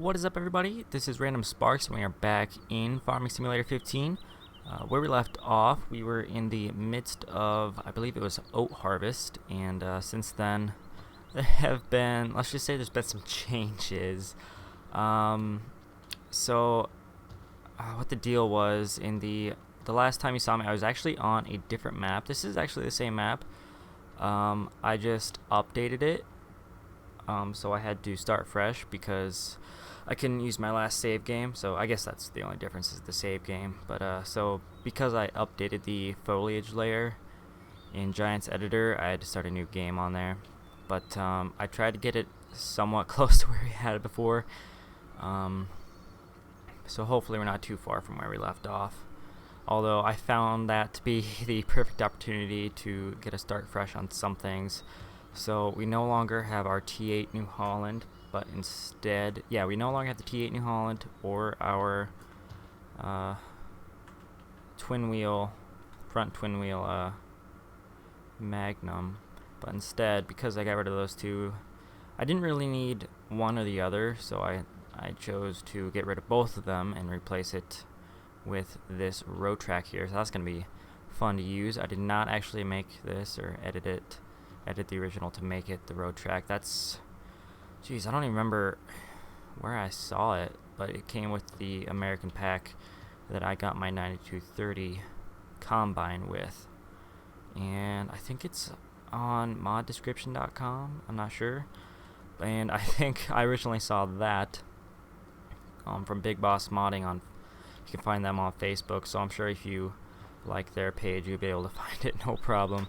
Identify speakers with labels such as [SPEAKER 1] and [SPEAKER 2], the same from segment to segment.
[SPEAKER 1] What is up, everybody? This is Random Sparks, and we are back in Farming Simulator 15. Where we left off, we were in the midst of, I believe it was oat harvest, and since then, there have been, let's just say there's been some changes. So, what the deal was, in the last time you saw me, I was actually on a different map. This is actually the same map. I just updated it. So I had to start fresh because I couldn't use my last save game, so I guess that's the only difference is the save game. But so because I updated the foliage layer in Giant's Editor, I had to start a new game on there. But I tried to get it somewhat close to where we had it before. So hopefully we're not too far from where we left off. Although I found that to be the perfect opportunity to get a start fresh on some things. So we no longer have our T8 New Holland, but instead, we no longer have the T8 New Holland or our front twin wheel Magnum. But instead, because I got rid of those two, I didn't really need one or the other, so I chose to get rid of both of them and replace it with this road track here. So that's going to be fun to use. I did not actually make this or edit the original to make it the road track. That's, geez, I don't even remember where I saw it, but it came with the American pack that I got my 9230 combine with, and I think it's on moddescription.com. I'm not sure, and I think I originally saw that from Big Boss Modding on. You can find them on Facebook, so I'm sure if you like their page, you'll be able to find it no problem.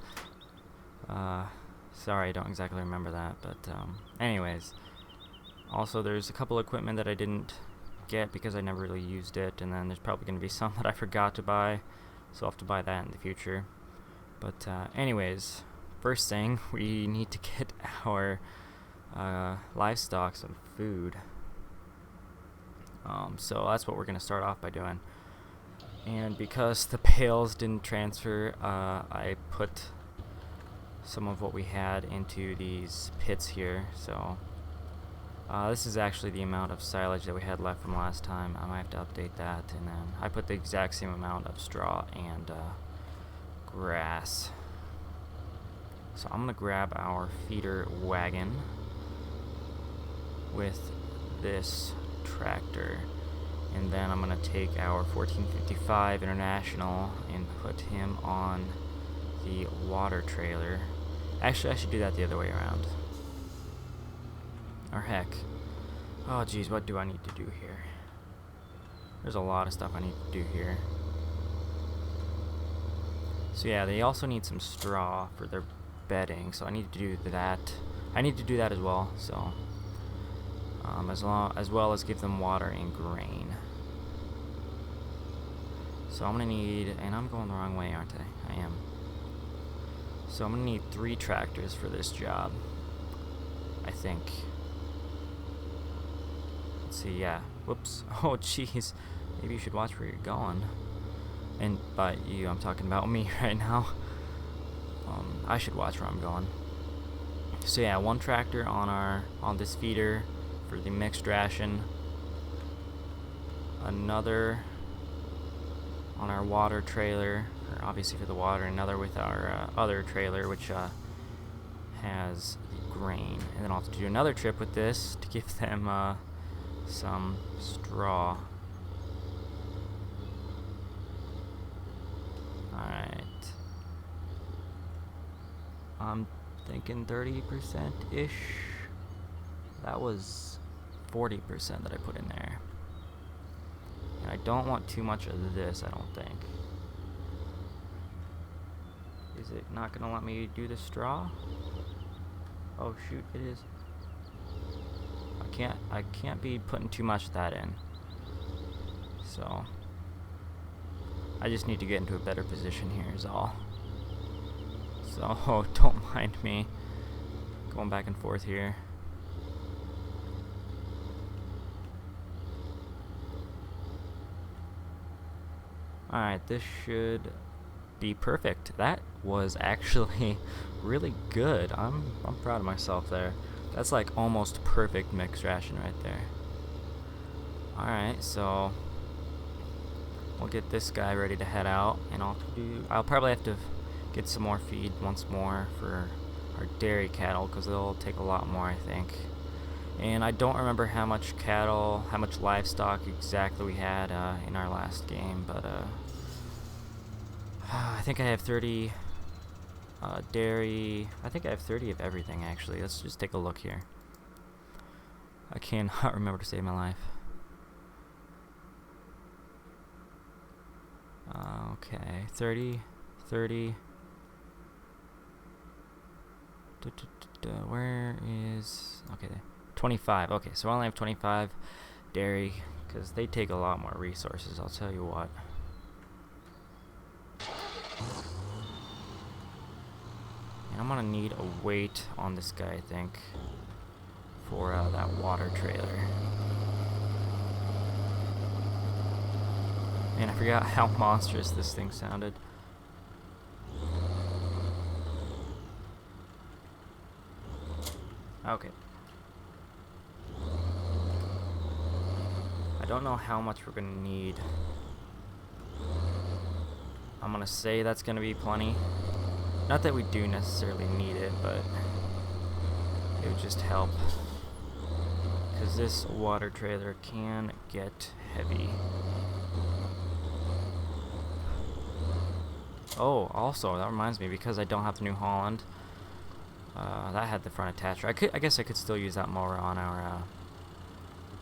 [SPEAKER 1] Sorry, I don't exactly remember that, but anyways. Also, there's a couple equipment that I didn't get because I never really used it, and then there's probably going to be some that I forgot to buy, so I'll have to buy that in the future. But anyways, first thing, we need to get our livestock some food. So that's what we're going to start off by doing. And because the bales didn't transfer, I put some of what we had into these pits here. So this is actually the amount of silage that we had left from last time. I might have to update that, and then I put the exact same amount of straw and grass. So I'm gonna grab our feeder wagon with this tractor, and then I'm gonna take our 1455 International and put him on the water trailer. Actually, I should do that the other way around. Or heck. Oh geez, what do I need to do here? There's a lot of stuff I need to do here. So yeah, they also need some straw for their bedding, so I need to do that. I need to do that as well, so as well as give them water and grain. So I'm gonna need, and I'm going the wrong way, aren't I? I am. So I'm going to need 3 tractors for this job, I think. Let's see, yeah. Whoops. Oh, jeez. Maybe you should watch where you're going. And by you, I'm talking about me right now. I should watch where I'm going. So yeah, 1 tractor on this feeder for the mixed ration. Another on our water trailer, obviously for the water, another with our other trailer, which has the grain. And then I'll have to do another trip with this to give them some straw. Alright. I'm thinking 30%-ish. That was 40% that I put in there. And I don't want too much of this, I don't think. Is it not gonna let me do the straw? Oh shoot, it is. I can't be putting too much of that in. So I just need to get into a better position here is all. So don't mind me going back and forth here. Alright, this should be perfect. That was actually really good. I'm proud of myself there. That's like almost perfect mixed ration right there. Alright, so we'll get this guy ready to head out, and I'll probably have to get some more feed once more for our dairy cattle, because they'll take a lot more, I think. And I don't remember how much livestock exactly we had in our last game, but I think I have 30 dairy. I think I have 30 of everything, actually. Let's just take a look here. I cannot remember to save my life. Okay, 30. Where is... Okay, 25. Okay, so I only have 25 dairy, because they take a lot more resources, I'll tell you what. And I'm gonna need a weight on this guy, I think, for that water trailer. Man, I forgot how monstrous this thing sounded. Okay. I don't know how much we're gonna need. I'm gonna say that's gonna be plenty. Not that we do necessarily need it, but it would just help. Because this water trailer can get heavy. Oh, also, that reminds me, because I don't have the New Holland, that had the front attacher. I guess I could still use that mower on our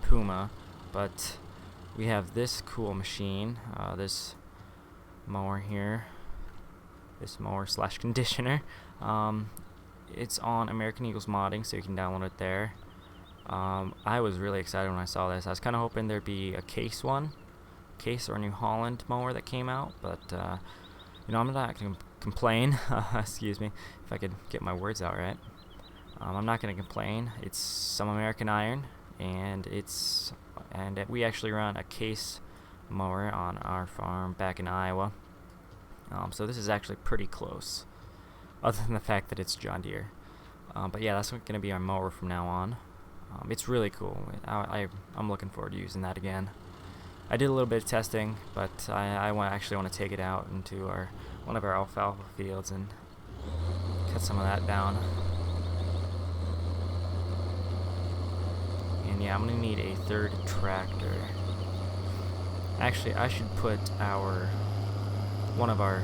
[SPEAKER 1] Puma, but we have this cool machine, this mower here, this mower / conditioner. It's on American Eagles Modding, so you can download it there. I was really excited when I saw this. I was kind of hoping there'd be a case or New Holland mower that came out, but you know, I'm not going to complain. Excuse me, if I could get my words out right. I'm not going to complain. It's some American iron, and we actually run a case mower on our farm back in Iowa. So this is actually pretty close, other than the fact that it's John Deere. But yeah, that's going to be our mower from now on. It's really cool. I'm looking forward to using that again. I did a little bit of testing, but I actually want to take it out into one of our alfalfa fields and cut some of that down. And yeah, I'm gonna need a third tractor. Actually, I should put one of our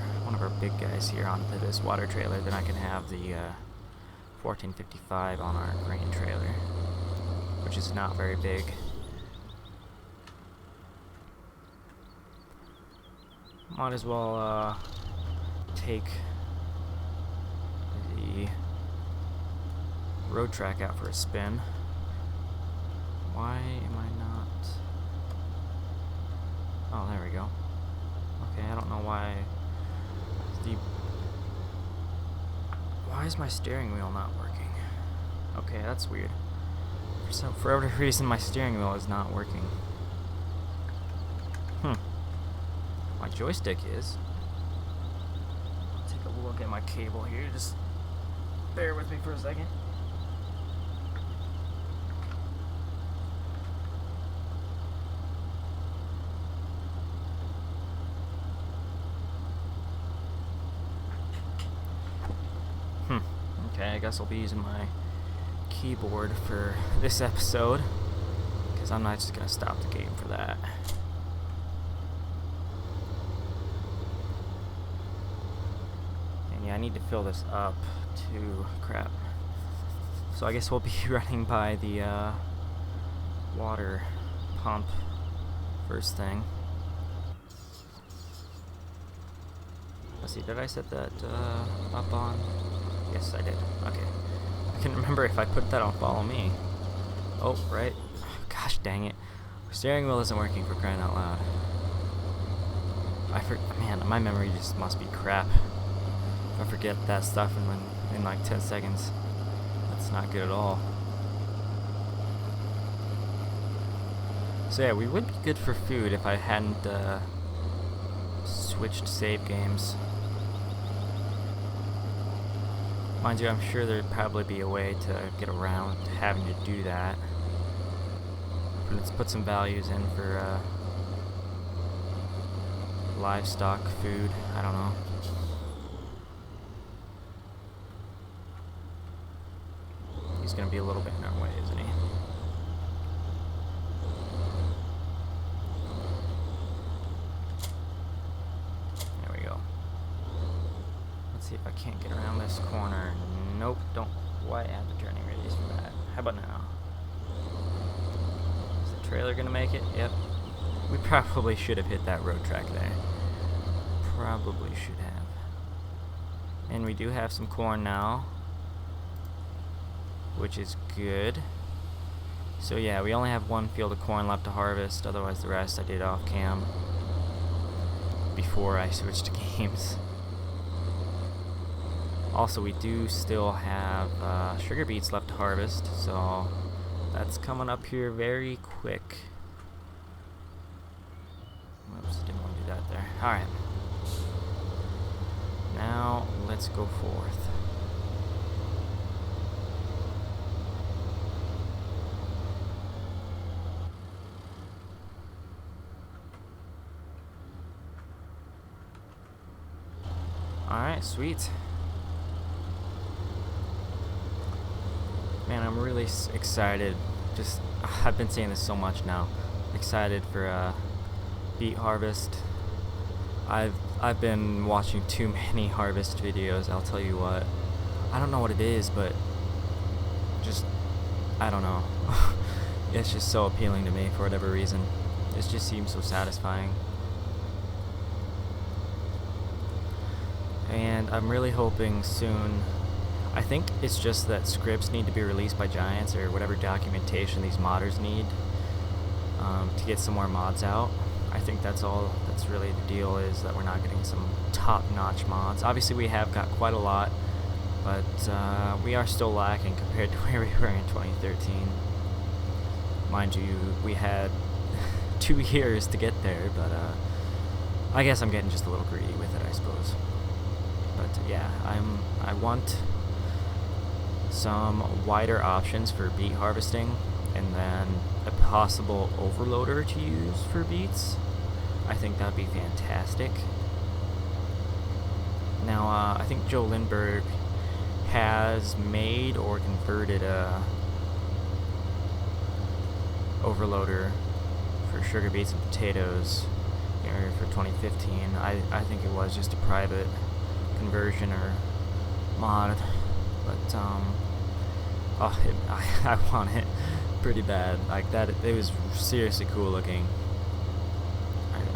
[SPEAKER 1] big guys here onto this water trailer. Then I can have the 1455 on our grain trailer, which is not very big. Might as well take the road track out for a spin. Why am I not... Oh, there we go. Okay, I don't know why why is my steering wheel not working? Okay, that's weird. For whatever reason, my steering wheel is not working. My joystick is. Take a look at my cable here. Just bear with me for a second. Okay, I guess I'll be using my keyboard for this episode, because I'm not just gonna stop the game for that. I need to fill this up to crap. So I guess we'll be running by the water pump first thing. Let's see, did I set that up on? Yes, I did. Okay. I can't remember if I put that on follow me. Oh, right. Gosh dang it. The steering wheel isn't working, for crying out loud. Man, my memory just must be crap. I forget that stuff in like 10 seconds. That's not good at all. So yeah, we would be good for food if I hadn't switched save games. Mind you, I'm sure there'd probably be a way to get around having to do that. Let's put some values in for livestock food. I don't know. He's gonna be a little bit in our way, isn't he? There we go. Let's see if I can't get around this corner. Nope, don't quite have the turning radius for that. How about now? Is the trailer gonna make it? Yep. We probably should have hit that road track there. Probably should have. And we do have some corn now, which is good. So yeah, we only have one field of corn left to harvest. Otherwise the rest I did off cam before I switched to games. Also, we do still have sugar beets left to harvest, so that's coming up here very quick. Whoops, didn't want to do that there. Alright. Now, let's go forth. Alright, sweet. Man, I'm really excited. Just, I've been saying this so much now. Excited for beet harvest. I've been watching too many harvest videos, I'll tell you what. I don't know what it is, but just, I don't know. It's just so appealing to me for whatever reason. It just seems so satisfying. And I'm really hoping soon. I think it's just that scripts need to be released by Giants, or whatever documentation these modders need to get some more mods out. I think that's all. That's really the deal, is that we're not getting some top-notch mods. Obviously we have got quite a lot, but we are still lacking compared to where we were in 2013. Mind you, we had 2 years to get there, but I guess I'm getting just a little greedy with it, I suppose. But yeah, I want some wider options for beet harvesting, and then a possible overloader to use for beets. I think that'd be fantastic. Now, I think Joe Lindbergh has made or converted a overloader for sugar beets and potatoes for 2015. I think it was just a private conversion or mod, but I want it pretty bad. Like that, it was seriously cool looking.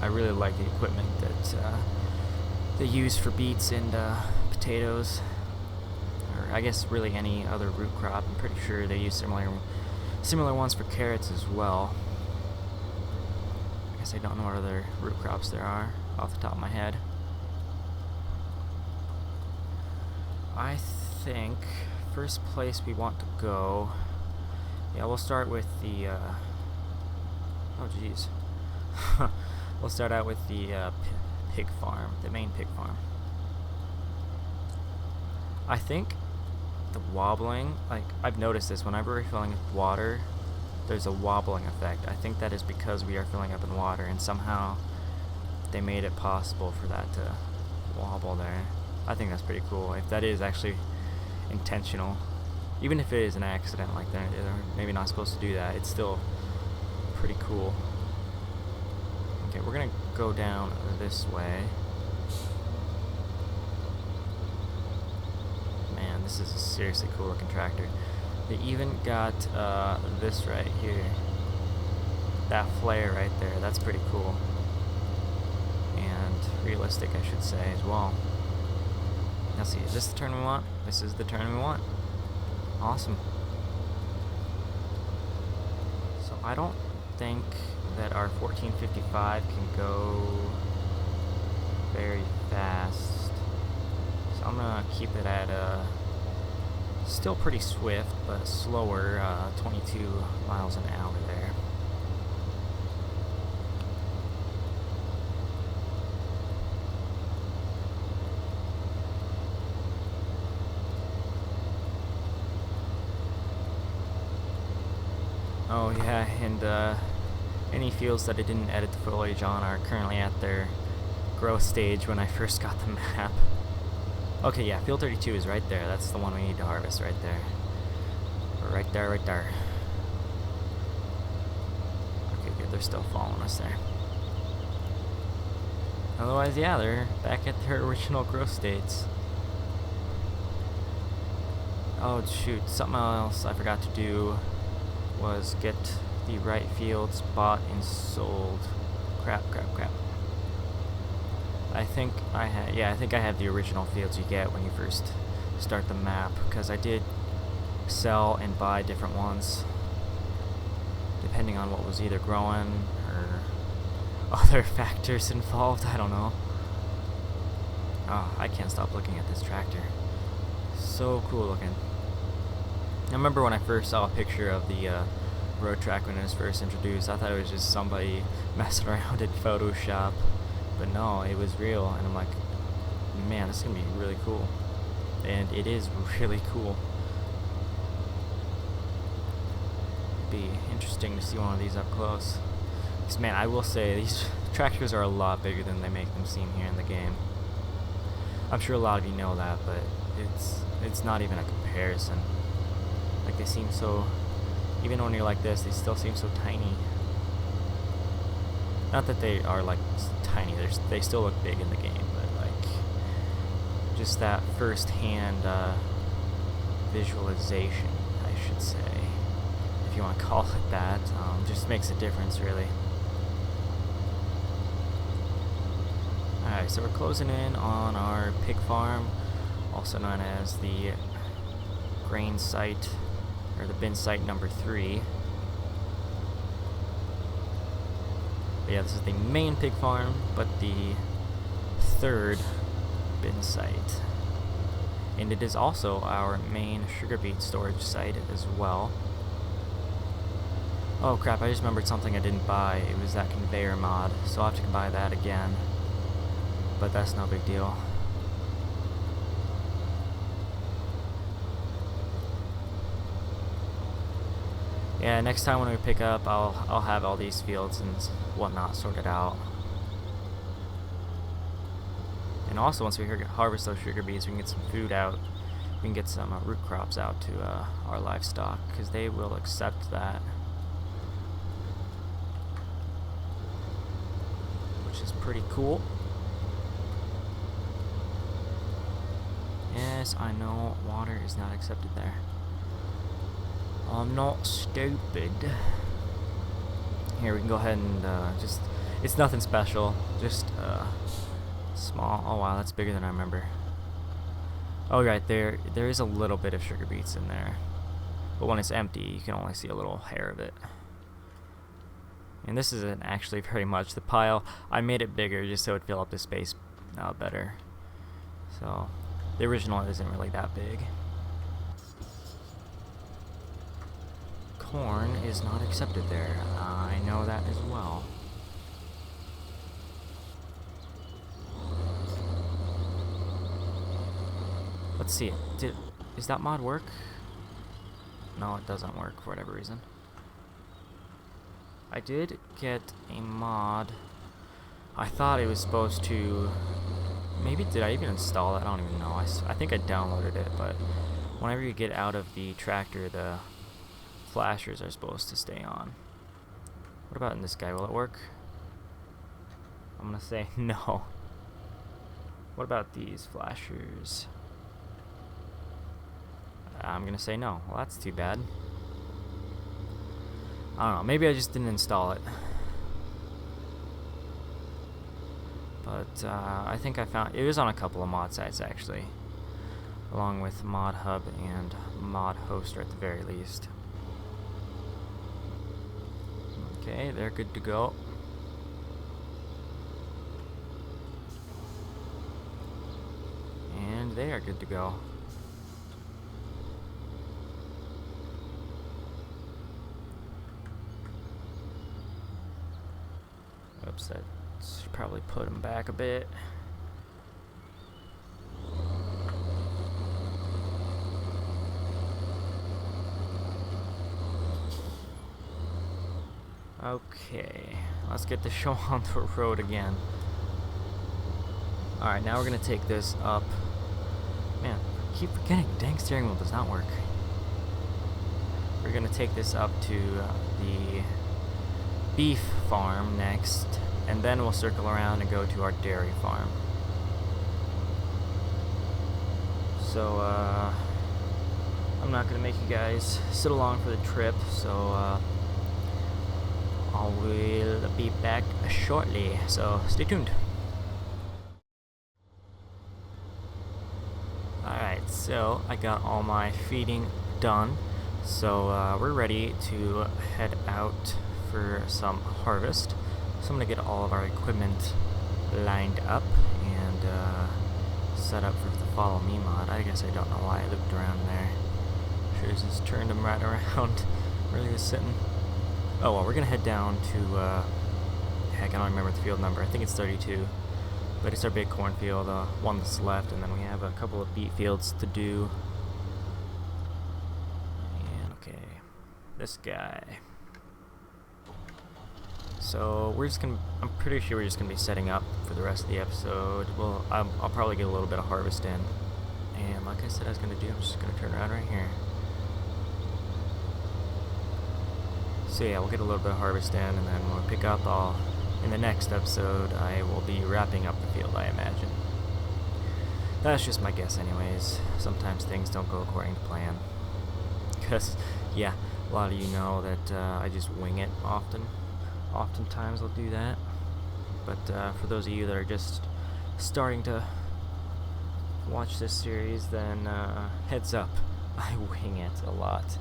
[SPEAKER 1] I really like the equipment that they use for beets and potatoes, or I guess really any other root crop. I'm pretty sure they use similar ones for carrots as well. I guess I don't know what other root crops there are off the top of my head. I think first place we want to go, yeah, we'll start with the oh geez we'll start out with the pig farm, the main pig farm. I think the wobbling, like I've noticed this whenever we're filling up with water, there's a wobbling effect. I think that is because we are filling up in water, and somehow they made it possible for that to wobble there. I think that's pretty cool. If that is actually intentional, even if it is an accident like that, they're maybe not supposed to do that, it's still pretty cool. Okay, we're gonna go down this way. Man, this is a seriously cool looking tractor. They even got this right here, that flare right there. That's pretty cool, and realistic, I should say, as well. Now see, is this the turn we want? This is the turn we want. Awesome. So I don't think that our 1455 can go very fast. So I'm gonna keep it at still pretty swift, but slower, 22 miles an hour there. Oh, yeah, and any fields that I didn't edit the foliage on are currently at their growth stage when I first got the map. Okay, yeah, field 32 is right there. That's the one we need to harvest right there. Right there, right there. Okay, good, they're still following us there. Otherwise, yeah, they're back at their original growth states. Oh, shoot, something else I forgot to do was get the right fields bought and sold. Crap. I think I have the original fields you get when you first start the map, because I did sell and buy different ones depending on what was either growing or other factors involved. I don't know. Oh, I can't stop looking at this tractor. So cool looking. I remember when I first saw a picture of the road track when it was first introduced, I thought it was just somebody messing around in Photoshop, but no, it was real, and I'm like, man, this is gonna be really cool. And it is really cool. Be interesting to see one of these up close. Because, man, I will say these tractors are a lot bigger than they make them seem here in the game. I'm sure a lot of you know that, but it's not even a comparison. Like, they seem so, even when you're like this, they still seem so tiny. Not that they are like tiny, they still look big in the game, but like just that first-hand visualization, I should say, if you want to call it that, just makes a difference, really. Alright, so we're closing in on our pig farm, also known as the grain site, or the bin site number 3. But yeah, this is the main pig farm, but the 3rd bin site. And it is also our main sugar beet storage site as well. Oh crap, I just remembered something I didn't buy. It was that conveyor mod, so I'll have to buy that again. But that's no big deal. Yeah, next time when we pick up, I'll have all these fields and whatnot sorted out. And also, once we harvest those sugar beets, we can get some food out. We can get some root crops out to our livestock, because they will accept that. Which is pretty cool. Yes, I know water is not accepted there. I'm not stupid. Here, we can go ahead and just, it's nothing special, just small. Oh wow, that's bigger than I remember. Oh right, there is a little bit of sugar beets in there, but when it's empty you can only see a little hair of it. And this isn't actually very much. The pile, I made it bigger just so it would fill up the space better. So the original isn't really that big. Corn is not accepted there. I know that as well. Let's see. Is that mod work? No, it doesn't work for whatever reason. I did get a mod. I thought it was supposed to. Maybe did I even install it? I don't even know. I think I downloaded it, but whenever you get out of the tractor, the flashers are supposed to stay on. What about in this guy? Will it work? I'm gonna say no. What about these flashers? I'm gonna say no. Well, that's too bad. I don't know. Maybe I just didn't install it. But I think I found it was on a couple of mod sites actually, along with Mod Hub and Mod Hoster at the very least. Okay, they're good to go. And they are good to go. Oops, that should probably put them back a bit. Okay, let's get the show on the road again. Alright, now we're gonna take this up. Man, I keep forgetting, dang steering wheel does not work. We're gonna take this up to the beef farm next, and then we'll circle around and go to our dairy farm. So, I'm not gonna make you guys sit along for the trip, so I will be back shortly, so stay tuned. Alright, so I got all my feeding done, so we're ready to head out for some harvest. So I'm gonna get all of our equipment lined up and set up for the follow me mod. I guess I don't know why I looped around there. Should have just turned them right around where he was sitting. Oh well, we're gonna head down to heck, I don't remember the field number. I think it's 32. But it's our big cornfield, one that's left, and then we have a couple of beet fields to do. And okay, this guy. So we're just gonna, I'm pretty sure we're just gonna be setting up for the rest of the episode. Well, I'll probably get a little bit of harvest in. And like I said I was gonna do, I'm just gonna turn around right here. So yeah, we'll get a little bit of harvest in, and then we'll pick up in the next episode, I will be wrapping up the field, I imagine. That's just my guess anyways. Sometimes things don't go according to plan. Because, yeah, a lot of you know that I just wing it often. Oftentimes I'll do that. But for those of you that are just starting to watch this series, then heads up, I wing it a lot.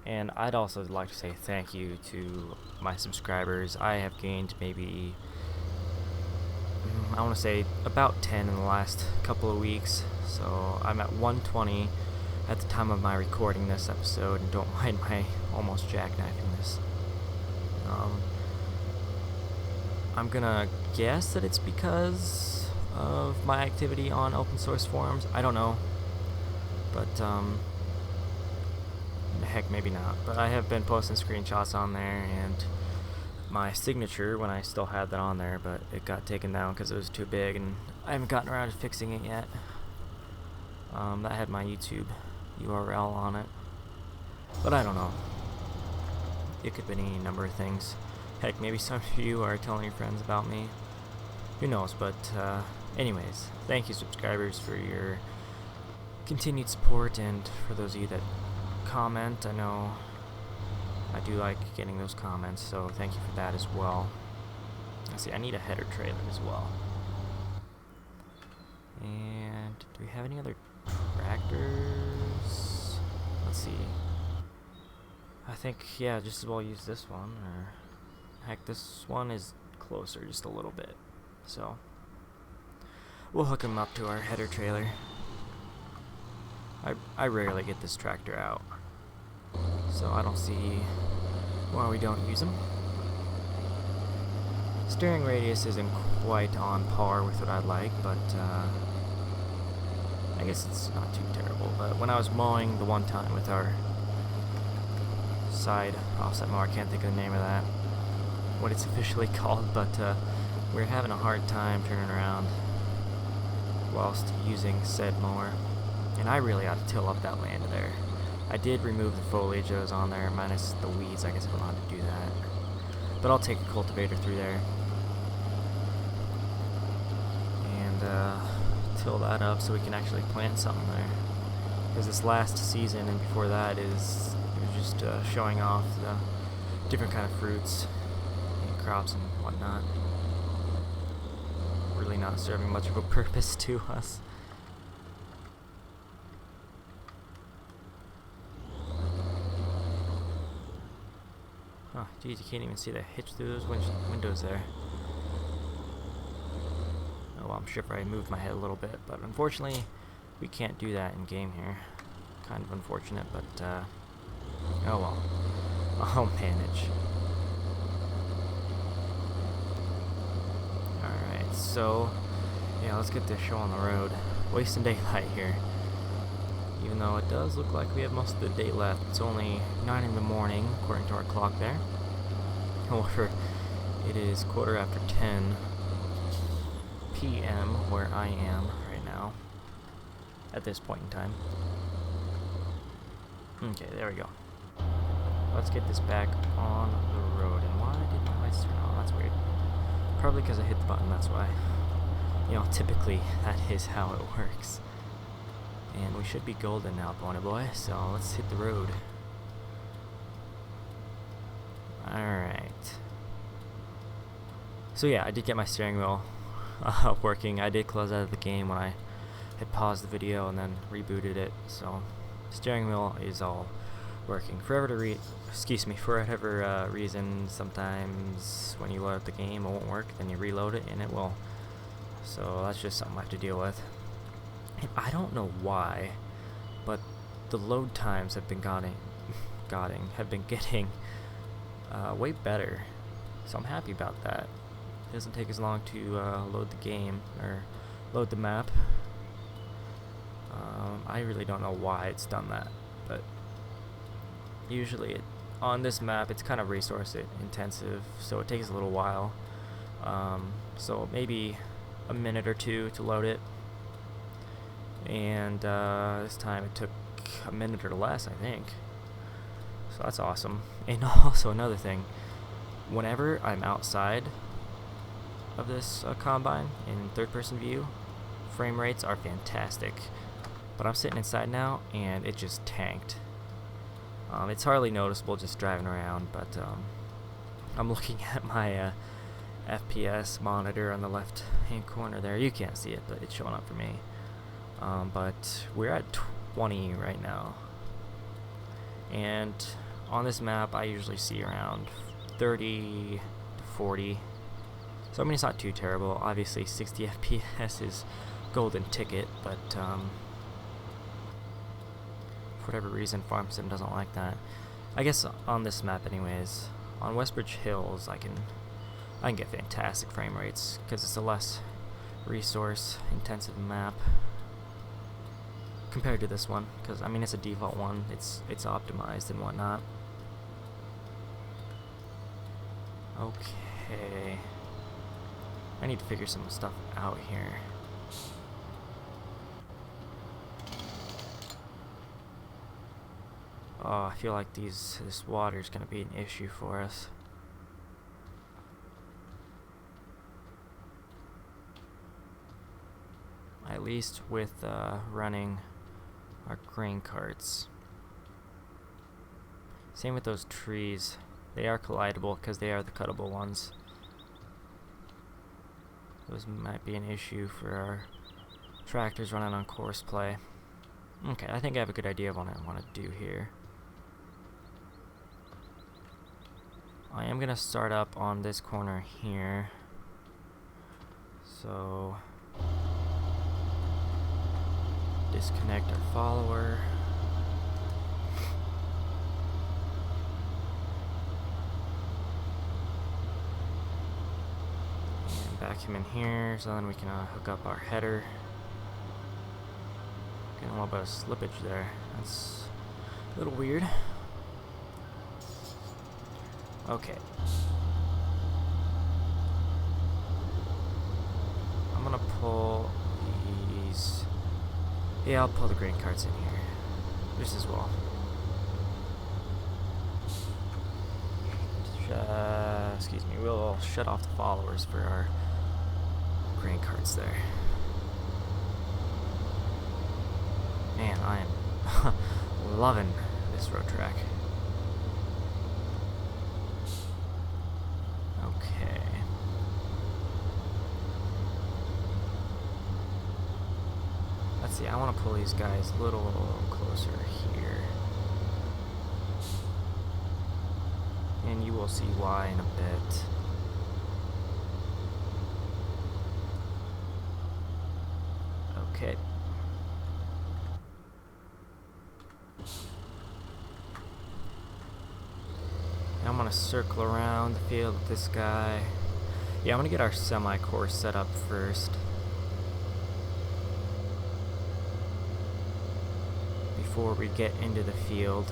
[SPEAKER 1] And I'd also like to say thank you to my subscribers. I have gained maybe, I want to say about 10 in the last couple of weeks. So I'm at 120 at the time of my recording this episode, and don't mind my almost jackknifing this. I'm gonna guess that it's because of my activity on open source forums. I don't know. But heck, maybe not, but I have been posting screenshots on there, and my signature when I still had that on there, but it got taken down because it was too big, and I haven't gotten around to fixing it yet. That had my YouTube URL on it, but I don't know. It could be any number of things. Heck, maybe some of you are telling your friends about me. Who knows, but anyways, thank you subscribers for your continued support, and for those of you that comment, I know I do like getting those comments, so thank you for that as well. Let's see, I need a header trailer as well. And do we have any other tractors? Let's see. I think, yeah, just as well use this one, or heck, this one is closer just a little bit, so we'll hook him up to our header trailer. I rarely get this tractor out, so I don't see why we don't use them. Steering radius isn't quite on par with what I'd like, but I guess it's not too terrible. But when I was mowing the one time with our side offset mower, I can't think of the name of that, what it's officially called, but we're having a hard time turning around whilst using said mower. And I really ought to till up that land there. I did remove the foliage that was on there, minus the weeds. I guess I don't know how to do that. But I'll take a cultivator through there and till that up so we can actually plant something there. Because this last season and before that it was just showing off the different kind of fruits and crops and whatnot. Really not serving much of a purpose to us. Oh, geez, you can't even see the hitch through those windows there. Oh, well, I'm sure if I moved my head a little bit, but unfortunately, we can't do that in game here. Kind of unfortunate, but, oh well. I'll manage. Alright, so, yeah, let's get this show on the road. Wasting daylight here. even though it does look like we have most of the day left. It's only 9 in the morning, according to our clock there. However, it is 10:15 p.m. where I am right now, at this point in time. Okay, there we go. Let's get this back on the road. And why did my lights turn on? That's weird. Probably because I hit the button, that's why. You know, typically that is how it works. And we should be golden now, Pony Boy, so let's hit the road. Alright. So yeah, I did get my steering wheel working. I did close out of the game when I had paused the video and then rebooted it, so steering wheel is all working. For whatever reason, sometimes when you load up the game it won't work, then you reload it and it will. So that's just something I have to deal with. And I don't know why, but the load times have been getting way better. So I'm happy about that. It doesn't take as long to load the game or load the map. I really don't know why it's done that, but usually on this map it's kind of resource intensive, so it takes a little while. So maybe a minute or two to load it, and this time it took a minute or less, I think. So that's awesome. And also another thing, whenever I'm outside of this combine in third-person view, frame rates are fantastic. But I'm sitting inside now, and it just tanked. It's hardly noticeable just driving around, but I'm looking at my FPS monitor on the left-hand corner there. You can't see it, but it's showing up for me. But we're at 20 right now. And on this map, I usually see around 30 to 40. So I mean, it's not too terrible. Obviously, 60 FPS is golden ticket, but for whatever reason, FarmSim doesn't like that. I guess on this map, anyways, on Westbridge Hills, I can get fantastic frame rates because it's a less resource-intensive map compared to this one. Because I mean, it's a default one. It's optimized and whatnot. Okay. I need to figure some stuff out here. Oh, I feel like this water is going to be an issue for us. At least with running our grain carts. Same with those trees. They are collidable because they are the cuttable ones. Those might be an issue for our tractors running on course play. Okay, I think I have a good idea of what I want to do here. I am going to start up on this corner here. So, disconnect our follower. And back him in here so then we can hook up our header. Getting a little bit of slippage there. That's a little weird. Okay. I'm gonna pull these. Yeah, I'll pull the grain carts in here just as well. Excuse me, we'll shut off the followers for our grain carts there. Man, I am loving this road track. Okay. Let's see, I want to pull these guys a little closer here. And you will see why in a bit. Okay. Now I'm going to circle around the field with this guy. Yeah, I'm going to get our semi-course set up first, before we get into the field.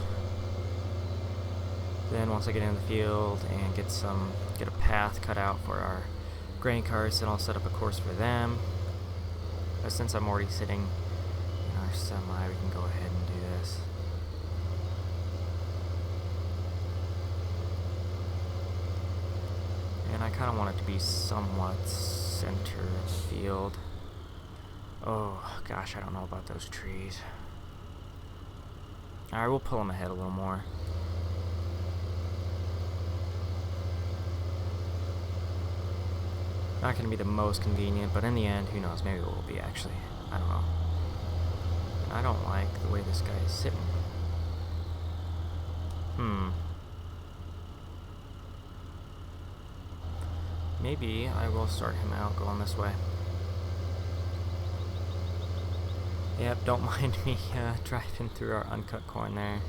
[SPEAKER 1] Then once I get into the field and get a path cut out for our grain carts, then I'll set up a course for them. But since I'm already sitting in our semi, we can go ahead and do this. And I kind of want it to be somewhat center of the field. Oh gosh, I don't know about those trees. Alright, we'll pull them ahead a little more. Not going to be the most convenient, but in the end, who knows, maybe it will be actually. I don't know. And I don't like the way this guy is sitting. Maybe I will start him out going this way. Yep, don't mind me driving through our uncut corn there.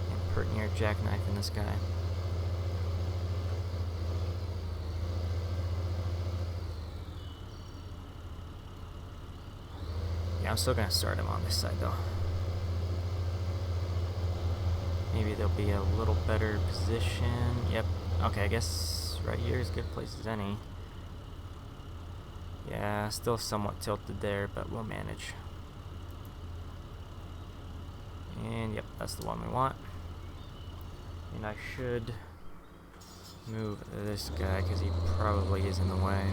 [SPEAKER 1] And pretty near jackknifing this guy. Yeah, I'm still going to start him on this side though. Maybe there'll be a little better position. Yep. Okay, I guess right here is as good a place as any. Yeah, still somewhat tilted there, but we'll manage. And yep, that's the one we want. And I should move this guy because he probably is in the way.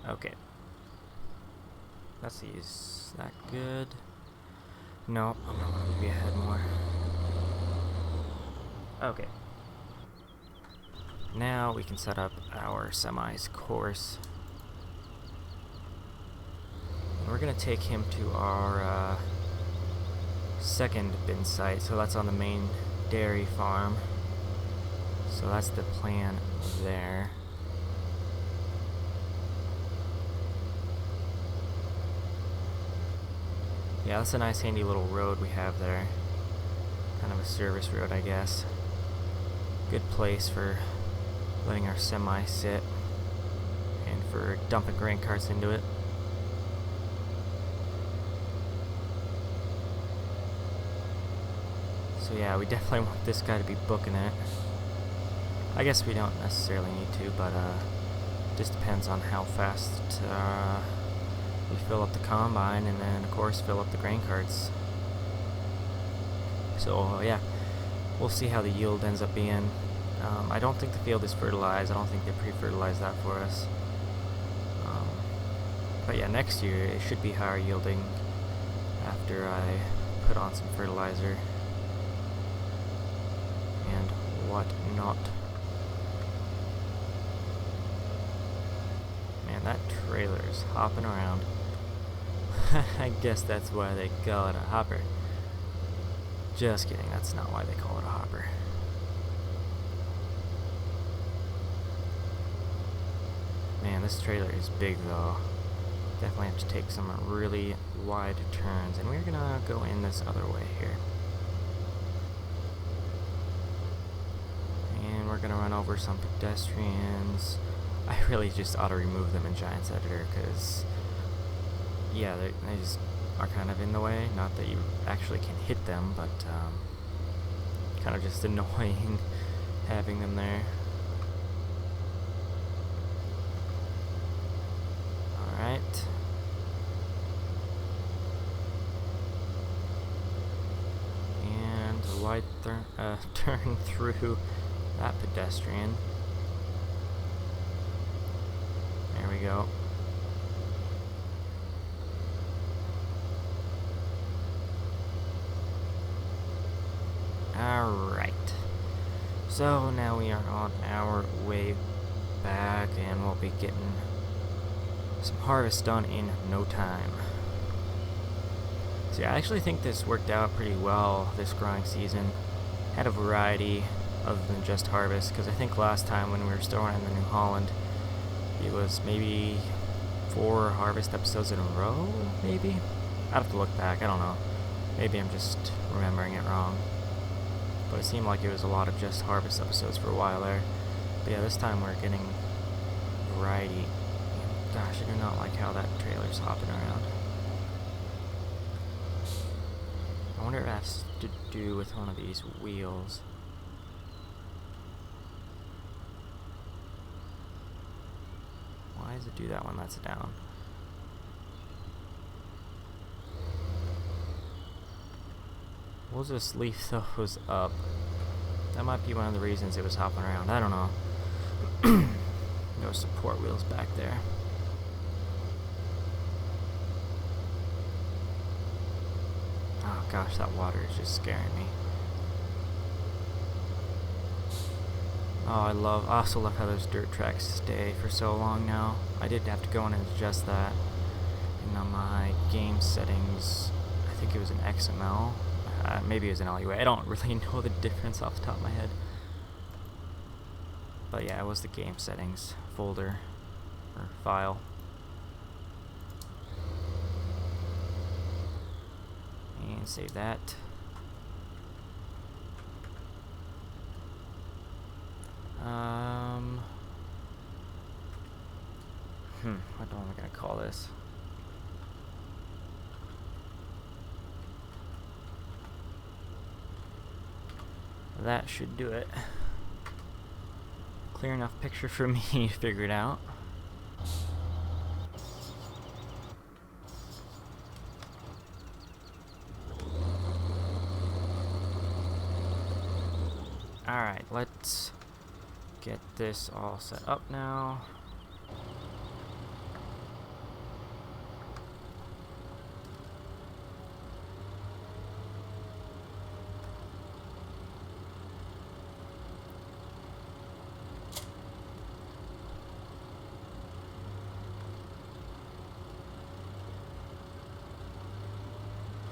[SPEAKER 1] Okay. Let's see, is that good? No, I'm not going to be ahead more. Okay. Now we can set up our semi's course. And we're going to take him to our second bin site. So that's on the main dairy farm. So that's the plan there. Yeah, that's a nice handy little road we have there. Kind of a service road, I guess. Good place for letting our semi sit and for dumping grain carts into it. So yeah, we definitely want this guy to be booking it. I guess we don't necessarily need to, but just depends on how fast we fill up the combine, and then of course fill up the grain carts. So yeah, we'll see how the yield ends up being. I don't think the field is fertilized. I don't think they pre-fertilized that for us. But yeah, next year it should be higher yielding after I put on some fertilizer and whatnot. Man, that trailer is hopping around. I guess that's why they call it a hopper. Just kidding, that's not why they call it a hopper. Man, this trailer is big though. Definitely have to take some really wide turns, and we're gonna go in this other way here. And we're gonna run over some pedestrians. I really just ought to remove them in Giants Editor, because yeah, they just are kind of in the way. Not that you actually can hit them, but kind of just annoying having them there. Alright. And a wide turn through that pedestrian. There we go. Alright. So now we are on our way back, and we'll be getting some harvest done in no time. So yeah, I actually think this worked out pretty well this growing season. Had a variety other than just harvest, because I think last time when we were still running the New Holland, it was maybe 4 harvest episodes in a row, maybe? I'd have to look back, I don't know. Maybe I'm just remembering it wrong. But it seemed like it was a lot of just harvest episodes for a while there. But yeah, this time we're getting variety. Gosh, I do not like how that trailer's hopping around. I wonder if it has to do with one of these wheels. Why does it do that when that's down? We'll just leave those up. That might be one of the reasons it was hopping around. I don't know. No support wheels back there. Oh gosh, that water is just scaring me. Oh, I also love how those dirt tracks stay for so long now. I did have to go in and adjust that. And on my game settings, I think it was an XML. Maybe it was an LUA. I don't really know the difference off the top of my head. But yeah, it was the game settings folder or file. And save that. What am I gonna call this? That should do it. Clear enough picture for me to figure it out. Alright, let's get this all set up now.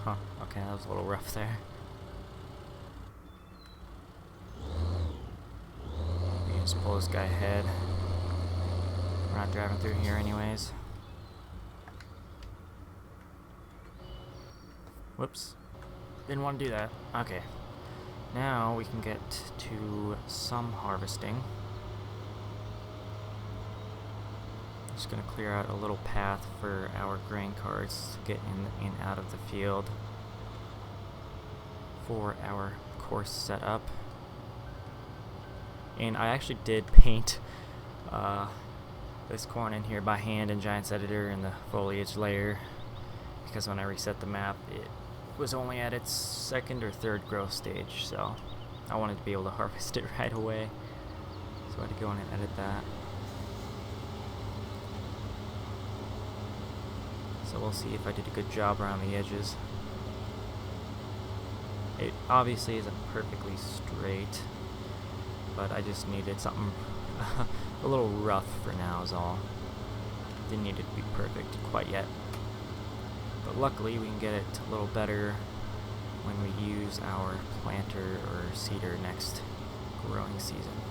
[SPEAKER 1] Huh, okay, that was a little rough there. Just pull this guy ahead. We're not driving through here anyways. Whoops. Didn't want to do that. Okay. Now we can get to some harvesting. Just gonna clear out a little path for our grain carts to get in and out of the field for our course setup. And I actually did paint this corn in here by hand in Giants Editor in the foliage layer, because when I reset the map it was only at its second or third growth stage, so I wanted to be able to harvest it right away, so I had to go in and edit that. So we'll see if I did a good job around the edges. It obviously isn't perfectly straight, but I just needed something a little rough for now is all. Didn't need it to be perfect quite yet. But luckily we can get it a little better when we use our planter or seeder next growing season.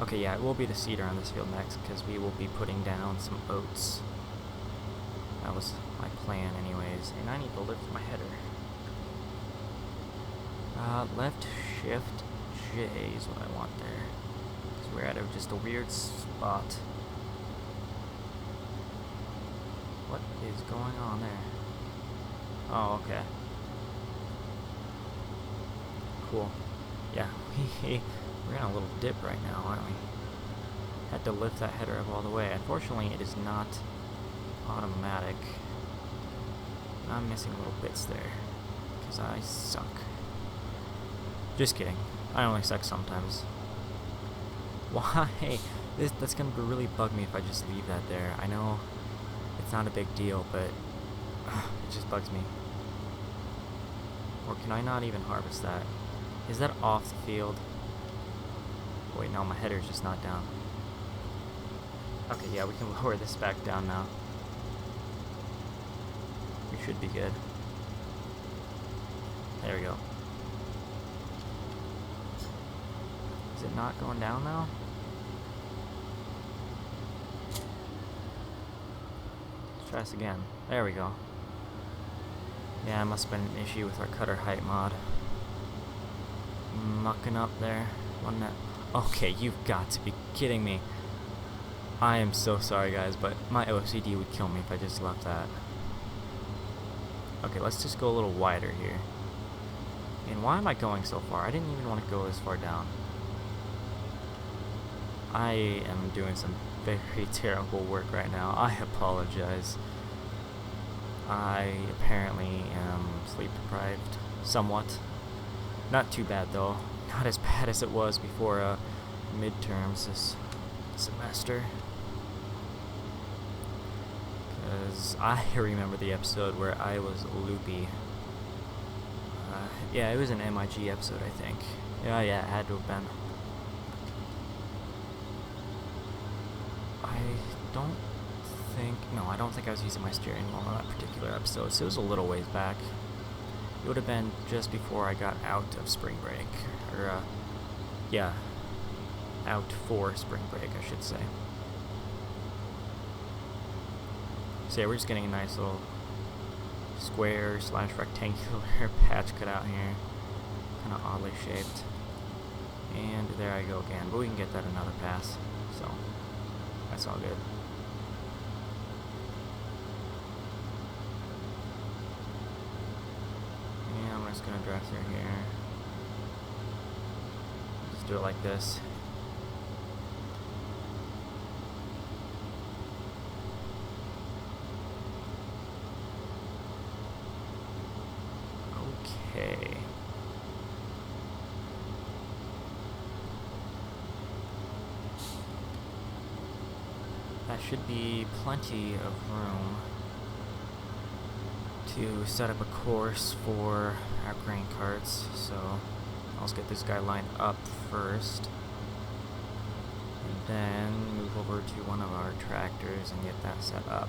[SPEAKER 1] Okay, yeah, it will be the seeder on this field next, because we will be putting down some oats. That was my plan anyways. And I need to lift my header. Left shift J is what I want there. Because we're at just a weird spot. What is going on there? Oh, okay. Cool. Yeah, we're in a little dip right now, aren't we? Had to lift that header up all the way. Unfortunately, it is not automatic. I'm missing little bits there, because I suck. Just kidding. I only suck sometimes. Why? That's gonna really bug me if I just leave that there. I know it's not a big deal, but it just bugs me. Or can I not even harvest that? Is that off the field? Wait, no, my header's just not down. Okay, yeah, we can lower this back down now. We should be good. There we go. Is it not going down now? Let's try this again. There we go. Yeah, it must have been an issue with our cutter height mod. Mucking up there. One that. Okay, you've got to be kidding me. I am so sorry, guys, but my OCD would kill me if I just left that. Okay, let's just go a little wider here. And why am I going so far? I didn't even want to go this far down. I am doing some very terrible work right now. I apologize. I apparently am sleep deprived, somewhat. Not too bad though. Not as bad as it was before midterms this semester. Because I remember the episode where I was loopy. Yeah, it was an MIG episode, I think. Yeah, it had to have been. I don't think I was using my steering wheel on that particular episode, so it was a little ways back. It would have been just before I got out of spring break. Or, yeah, out for spring break, I should say. So yeah, we're just getting a nice little square / rectangular patch cut out here. Kind of oddly shaped. And there I go again, but we can get that another pass, so that's all good. And I'm just gonna drive through here. Just do it like this. Okay. That should be plenty of room to set up a course for our grain carts. So I'll just get this guy lined up first, and then move over to one of our tractors and get that set up.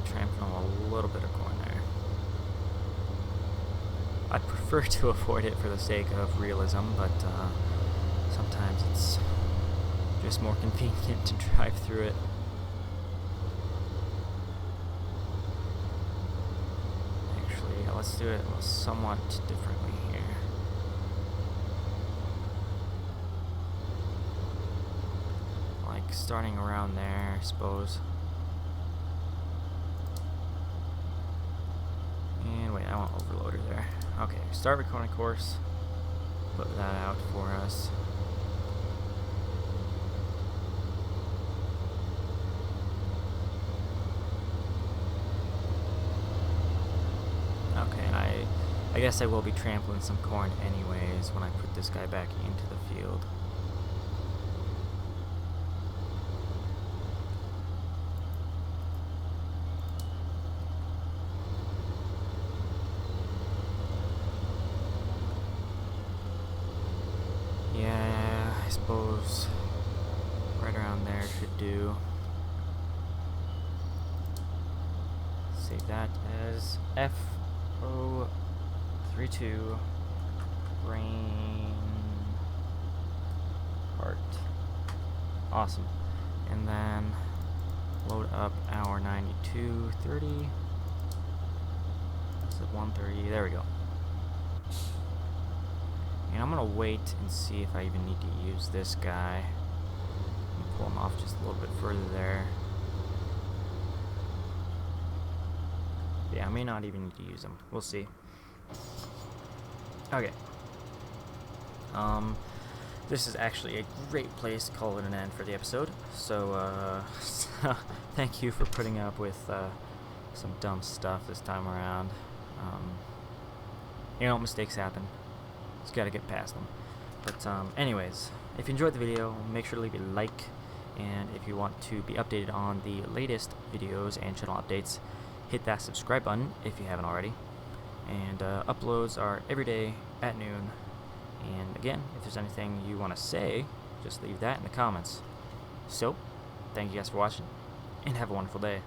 [SPEAKER 1] Trampling a little bit of corn there. I'd prefer to avoid it for the sake of realism, but sometimes it's just more convenient to drive through it. Actually, let's do it somewhat differently here. Like starting around there, I suppose. I want overloader there. Okay, start recording course. Put that out for us. Okay, and I guess I will be trampling some corn anyways when I put this guy back into the field. Yeah, I suppose right around there should do. Save that as F032 grain cart. Awesome. And then load up our 9230. That's at 130. There we go. And I'm gonna wait and see if I even need to use this guy. Pull him off just a little bit further there. Yeah, I may not even need to use him. We'll see. Okay. This is actually a great place to call it an end for the episode. So, thank you for putting up with some dumb stuff this time around. You know, mistakes happen. Just gotta get past them. But anyways, if you enjoyed the video, make sure to leave a like, and if you want to be updated on the latest videos and channel updates, hit that subscribe button if you haven't already. And uploads are every day at noon. And again, if there's anything you want to say, just leave that in the comments. So, thank you guys for watching, and have a wonderful day.